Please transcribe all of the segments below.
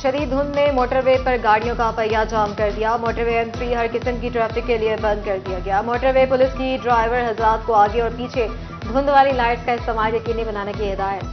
शदीद धुंध ने मोटरवे पर गाड़ियों का पहिया जाम कर दिया। मोटरवे एंट्री हर किस्म की ट्रैफिक के लिए बंद कर दिया गया। मोटरवे पुलिस की ड्राइवर हजरात को आगे और पीछे धुंध वाली लाइट्स का इस्तेमाल यकीनी बनाने की हिदायत।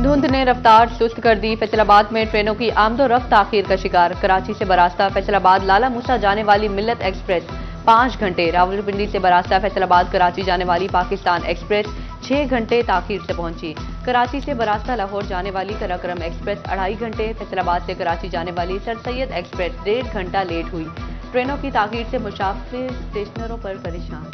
धुंध ने रफ्तार सुस्त कर दी। फैसलाबाद में ट्रेनों की आमदोरफ्त ताखीर का शिकार। कराची से बरास्ता फैसलाबाद लाला मूसा जाने वाली मिल्लत एक्सप्रेस 5 घंटे, रावलपिंडी से बरास्ता फैसलाबाद कराची जाने वाली पाकिस्तान एक्सप्रेस 6 घंटे ताखीर से पहुंची। कराची से बरास्ता लाहौर जाने वाली कराक्रम एक्सप्रेस 2.5 घंटे, फैसलाबाद से कराची जाने वाली सर सैयद एक्सप्रेस 1.5 घंटा लेट हुई। ट्रेनों की ताखीर से मुसाफिर स्टेशनरों पर परेशान।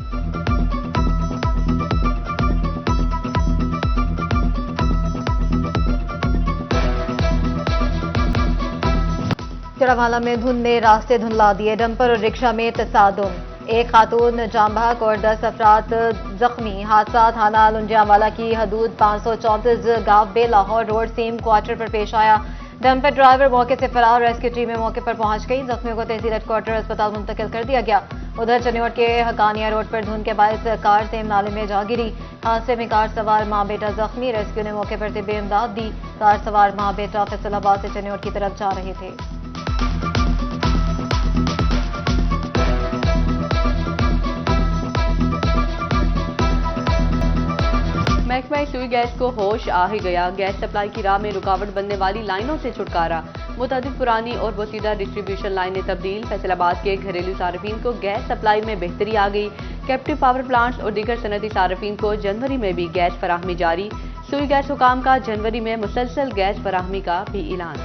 चड़ावाला में धुंध ने रास्ते धुंधला दिए। डंपर और रिक्शा में तसादुम, एक खातून जाम बहक और 10 अफराद जख्मी। हादसा थाना लुंजियावाला की हदूद 534 गांव बे लाहौर रोड सीम क्वार्टर पर पेश आया। डंपर ड्राइवर मौके से फरार। रेस्क्यू टीमें मौके पर पहुंच गई। जख्मियों को तहसील हेडक्वार्टर अस्पताल मुंतकिल कर दिया गया। उधर चनियोट के हकानिया रोड पर धुंध के बायस कार सेम नाले में जा गिरी। हादसे में कार सवार मां बेटा जख्मी। रेस्क्यू ने मौके पर तिब्बी इमदाद दी। कार सवार मां बेटा फैसलाबाद से चनियोट की तरफ जा रहे थे। महकमा सुई गैस को होश आ ही गया। गैस सप्लाई की राह में रुकावट बनने वाली लाइनों से छुटकारा। मुतादिद पुरानी और बोसीदा डिस्ट्रीब्यूशन लाइनें तब्दील। फैसलाबाद के घरेलू सार्फिन को गैस सप्लाई में बेहतरी आ गई। कैप्टिव पावर प्लांट्स और दीगर सनती सार्फिन को जनवरी में भी गैस फराहमी जारी। सुई गैस हुकाम का जनवरी में मुसलसल गैस फराहमी का भी ऐलान।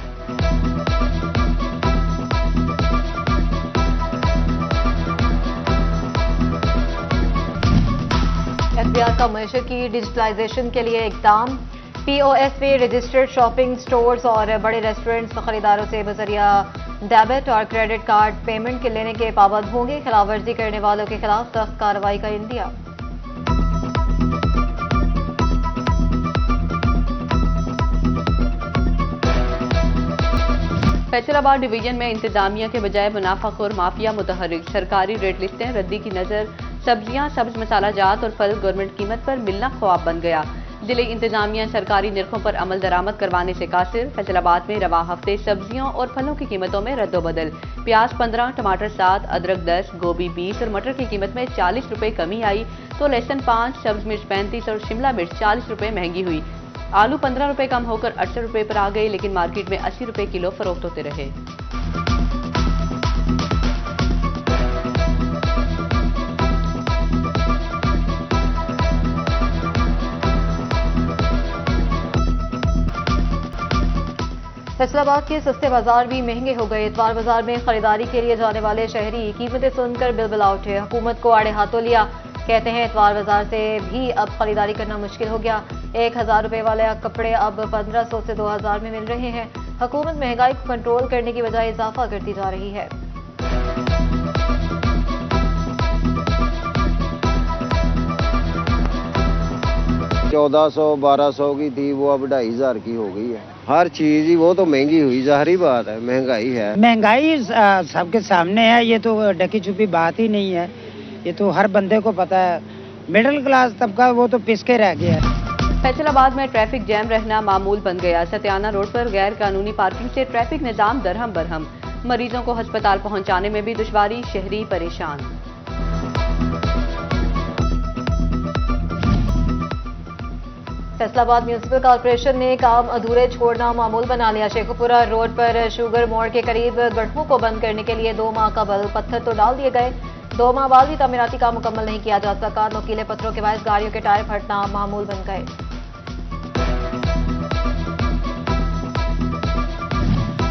एफबीआर का मशर की डिजिटलाइजेशन के लिए इकदाम। पीओएस पे रजिस्टर्ड शॉपिंग स्टोर्स और बड़े रेस्टोरेंट्स खरीदारों से बजरिया डेबिट और क्रेडिट कार्ड पेमेंट के लेने के पाबंद होंगे। खिलाफवर्जी करने वालों के खिलाफ सख्त कार्रवाई का इंदिया। फैसलाबाद डिवीजन में इंतजामिया के बजाय मुनाफाखोर माफिया मुतहर्रिक। सरकारी रेट लिस्टें रद्दी की नजर। सब्जियां, सब्ज मसाला जात और फल गवर्नमेंट कीमत पर मिलना ख्वाब बन गया। जिले इंतजामिया सरकारी निर्खों पर अमल दरामद करवाने से कासिर। फैसलाबाद में रवा हफ्ते सब्जियों और फलों की कीमतों में रद्दोबदल। प्याज 15, टमाटर 7, अदरक 10, गोभी 20 और मटर की कीमत में 40 रुपए कमी आई तो लहसुन 5, सब्ज मिर्च 35 और शिमला मिर्च 40 रुपए महंगी हुई। आलू 15 रुपए कम होकर 68 रुपए पर आ गई, लेकिन मार्केट में 80 रुपए किलो फरोख्त होते रहे। फैसलाबाद के सस्ते बाजार भी महंगे हो गए। इतवार बाजार में खरीदारी के लिए जाने वाले शहरी कीमतें सुनकर बिलबिला उठे। हुकूमत को आड़े हाथों लिया। कहते हैं इतवार बाजार से भी अब खरीदारी करना मुश्किल हो गया। 1000 रुपए वाले कपड़े अब 1500 से 2000 में मिल रहे हैं। हुकूमत महंगाई को कंट्रोल करने की बजाय इजाफा करती जा रही है। चौदह 1200 की थी, वो अब 2500 की हो गई है। हर चीज ही वो तो महंगी हुई, जाहिर बात है महंगाई है। महंगाई सबके सामने है, ये तो ढकी छुपी बात ही नहीं है। ये तो हर बंदे को पता है। मिडिल क्लास तबका वो तो पिसके रह गया है। फैसलाबाद में ट्रैफिक जैम रहना मामूल बन गया। सत्याना रोड पर गैर कानूनी पार्किंग से ट्रैफिक निजाम दरहम बरहम। मरीजों को अस्पताल पहुंचाने में भी दुश्वारी, शहरी परेशान। फैसलाबाद म्यूनिसिपल कॉर्पोरेशन ने काम अधूरे छोड़ना मामूल बना लिया। शेखुपुरा रोड पर शुगर मोड़ के करीब गड्ढों को बंद करने के लिए 2 माह कबल पत्थर तो डाल दिए गए। 2 माह बाद भी तामीराती काम मुकम्मल नहीं किया जा सका। नुकीले पत्थरों के बायस गाड़ियों के टायर फटना मामूल बन गए।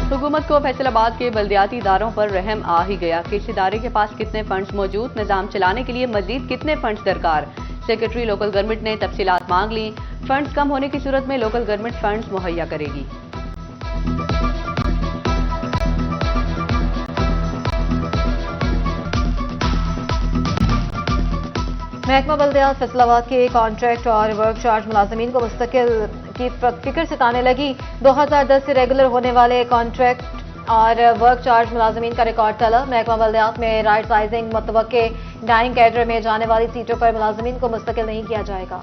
हुकूमत को फैसलाबाद के बल्दियाती इदारों पर रहम आ ही गया कि इस इदारे के पास कितने फंड्स मौजूद, निजाम चलाने के लिए मजीद कितने फंड्स दरकार। सेक्रेटरी लोकल गवर्नमेंट ने तफसीलात मांग ली। फंड्स कम होने की सूरत में लोकल गवर्नमेंट फंड्स मुहैया करेगी। महकमा बल्दियात फैसलाबाद के कॉन्ट्रैक्ट और वर्क चार्ज मुलाजमीन को मुस्तकिल की फिक्र सताने लगी। 2010 से रेगुलर होने वाले कॉन्ट्रैक्ट और वर्क चार्ज मुलाजमीन का रिकॉर्ड तलब। महकमा बल्दियात में राइट साइजिंग मुतवक्के डाइंग कैडर में जाने वाली सीटों पर मुलाजमीन को मुस्तकिल नहीं किया जाएगा।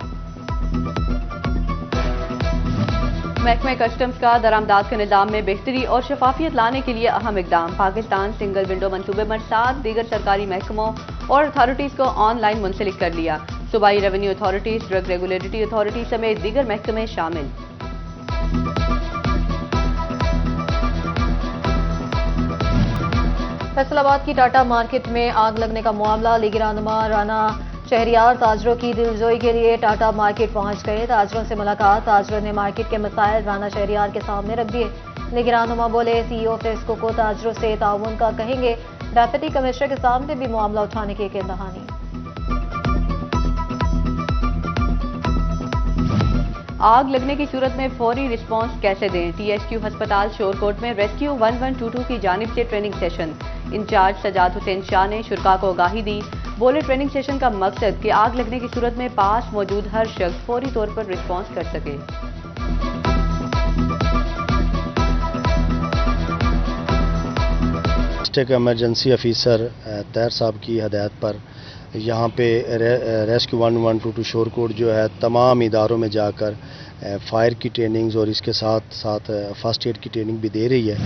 महकमे कस्टम्स का दरामदाद के निज़ाम में बेहतरी और शफाफियत लाने के लिए अहम इकदाम। पाकिस्तान सिंगल विंडो मंसूबे में 7 दीगर सरकारी महकमों और अथॉरिटीज़ को ऑनलाइन मुंसलिक कर लिया। सूबाई revenue authorities, drug regulatory authority समेत दीगर महकमे शामिल। फैसलाबाद की टाटा मार्केट में आग लगने का मामला। लीगी रहनुमा राना शहरियार ताजरों की दिलजोई के लिए टाटा मार्केट पहुंच गए। ताजरों से मुलाकात, ताजरों ने मार्केट के मसाइल राना शहरियार के सामने रख दिए। लीगी रहनुमा बोले, सीईओ फेस्को को ताजरों से ताउन का कहेंगे। डेप्यूटी कमिश्नर के सामने भी मामला उठाने की कहदहानी। आग लगने की सूरत में फौरी रिस्पांस कैसे दें? टीएसक्यू अस्पताल शोरकोट में रेस्क्यू 1122 की जानिब से training session. Incharge Sajjad Hussain Shah ने शुरा को आगाही दी। बोले, ट्रेनिंग सेशन का मकसद कि आग लगने की सूरत में पास मौजूद हर शख्स फौरी तौर पर रिस्पांस कर सके। डिस्ट्रिक्ट इमरजेंसी ऑफिसर तैर साहब की हदायत पर यहाँ पे रेस्क्यू 1122 शोरकोट जो है तमाम इदारों में जाकर फायर की ट्रेनिंग्स और इसके साथ साथ फर्स्ट एड की ट्रेनिंग भी दे रही है।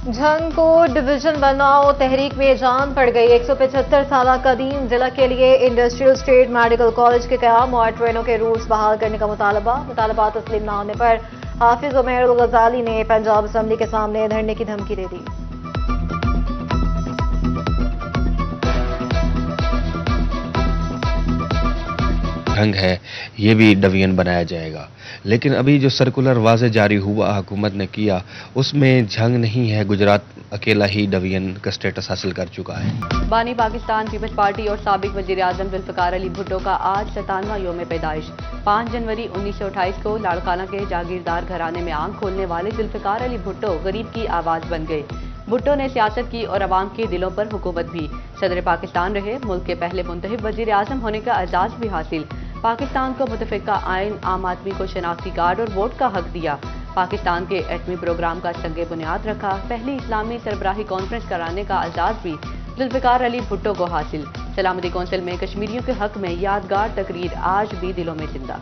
झंग को डिवीजन बनाओ तहरीक में जान पड़ गई। 175 साल कदीम जिला के लिए इंडस्ट्रियल स्टेट मेडिकल कॉलेज के क़याम और ट्रेनों के रूट्स बहाल करने का मुतालबा तस्लीम न होने पर हाफिज उमर अल गजाली ने पंजाब असम्बली के सामने धरने की धमकी दे दी। ढंग है ये भी डिवीजन बनाया जाएगा, लेकिन अभी जो सर्कुलर वाज़े जारी हुआ हुकूमत ने किया उसमें झंग नहीं है, गुजरात अकेला ही डिवीजन का स्टेटस हासिल कर चुका है। बानी पाकिस्तान पीपल्स पार्टी और साबिक वजीर आजम जुल्फ़िकार अली भुट्टो का आज 57वां योम पैदाइश। 5 जनवरी 1928 को लाड़काना के जागीरदार घराने में आंख खोलने वाले जुल्फ़िकार अली भुट्टो गरीब की आवाज़ बन गए। भुट्टो ने सियासत की और अवाम के दिलों पर हुकूमत भी। सदर पाकिस्तान रहे, मुल्क के पहले मुंतखब वजीर आजम होने का एजाज़ भी हासिल। पाकिस्तान को मुतफ़िका आइन, आम आदमी को शनाख्ती कार्ड और वोट का हक दिया। पाकिस्तान के एटमी प्रोग्राम का संगे बुनियाद रखा। पहली इस्लामी सरबराही कॉन्फ्रेंस कराने का एजाज़ भी जुल्फ़िकार अली भुट्टो को हासिल। सलामती कौंसिल में कश्मीरियों के हक में यादगार तकरीर आज भी दिलों में जिंदा।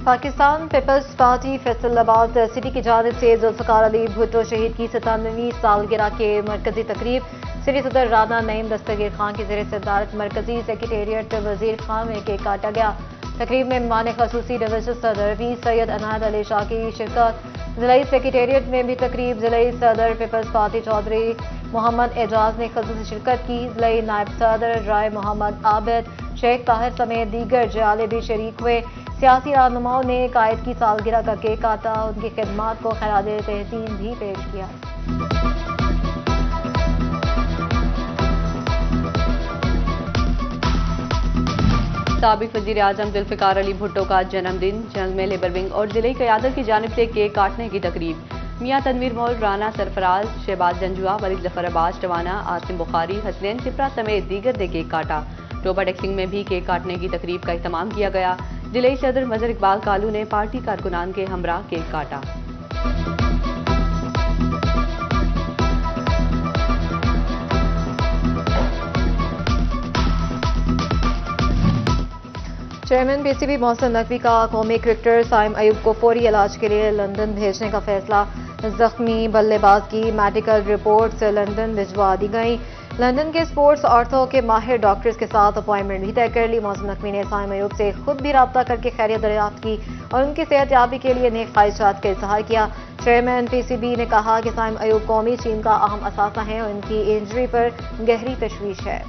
पाकिस्तान पीपल्स पार्टी फैसलाबाद सिटी की जानिब से जुल्फ़िकार अली भुट्टो शहीद की 97वीं सालगिरह के मरकजी तकरीब सिटी सदर राना नईम दस्तगीर खान की ज़ेर सदारत मरकजी सेक्रेटेरिएट वजीर खान में केक काटा गया। तकरीब में मेहमान खसूसी डिवीजन सदर वी सैयद अनायत अली शाह की शिरकत। जिलाई सेक्रेटेरिएट में भी तकरीब जिलाई सदर पीपल्स पार्टी चौधरी मोहम्मद एजाज ने खसूसी शिरकत की। जिलाई नायब सदर राय मोहम्मद आबिद, शेख ताहिर समेत दीगर जयाले भी शरीक हुए। सियासी रहनुमाओं ने कायद की सालगिरह का केक काटा, उनकी खिदमात को खराजे तहसीन भी पेश किया। साबिक वजीर आजम जुल्फ़िकार अली भुट्टो का जन्मदिन। जंग में लेबर विंग और जिले क़यादत की जानिब से केक काटने की तकरीब। मियाँ तनवीर मोल, राना सरफराज, शहबाज जंजुआ, वलीद जफर अब्बास टवाना, आसिम बुखारी, हसनैन सिप्रा समेत दीगर ने केक काटा। टोबा डेक्सिंग में भी केक काटने की तकरीब का इत्तमाम किया गया। जिले सदर मजर इकबाल कालू ने पार्टी कारकुनान के हमरा केक काटा। चेयरमैन पीसीबी मोहसिन नकवी का कौमी क्रिकेटर साइम अयूब को फौरी इलाज के लिए लंदन भेजने का फैसला। जख्मी बल्लेबाज की मेडिकल रिपोर्ट्स लंदन भिजवा दी गई। लंदन के स्पोर्ट्स ऑर्थो के माहिर डॉक्टर्स के साथ अपॉइंटमेंट भी तय कर ली। मोहसिन नकवी ने साइम अयूब से खुद भी रब्ता करके खैरियत दरियाफ्त की और उनकी सेहतयाबी के लिए नेक ख्वाहिशात का इजहार किया। चेयरमैन पीसीबी ने कहा कि साइम अयूब कौमी टीम का अहम असासा है और उनकी इंजरी पर गहरी तशवीश है।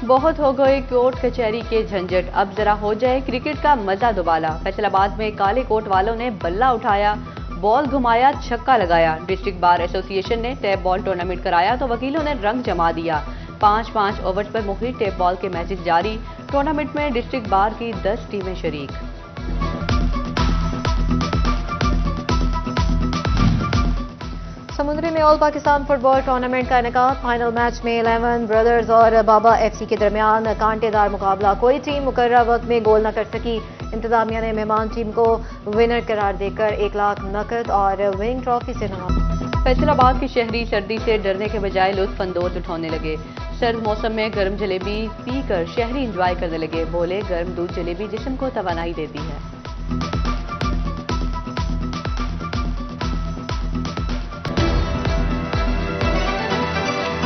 बहुत हो गए कोर्ट कचहरी के झंझट, अब जरा हो जाए क्रिकेट का मजा दोबारा। फैसलाबाद में काले कोट वालों ने बल्ला उठाया, बॉल घुमाया, छक्का लगाया। डिस्ट्रिक्ट बार एसोसिएशन ने टैप बॉल टूर्नामेंट कराया तो वकीलों ने रंग जमा दिया। 5-5 ओवर्स पर मुख्तलिफ टैप बॉल के मैचेस जारी। टूर्नामेंट में डिस्ट्रिक्ट बार की 10 टीमें शरीक। समुद्री में ऑल पाकिस्तान फुटबॉल टूर्नामेंट का इनेकाद। फाइनल मैच में 11 ब्रदर्स और बाबा एफसी के दरमियान कांटेदार मुकाबला। कोई टीम मुकर्रर वक्त में गोल न कर सकी। इंतजामिया ने मेहमान टीम को विनर करार देकर 1 लाख नकद और विनिंग ट्रॉफी से नवाजा। फैसलाबाद की शहरी सर्दी से डरने के बजाय लुत्फ अंदोज उठाने लगे। सर्द मौसम में गर्म जलेबी पीकर शहरी एंजॉय करने लगे। बोले, गर्म दूध जलेबी जिस्म को तवानाई देती है।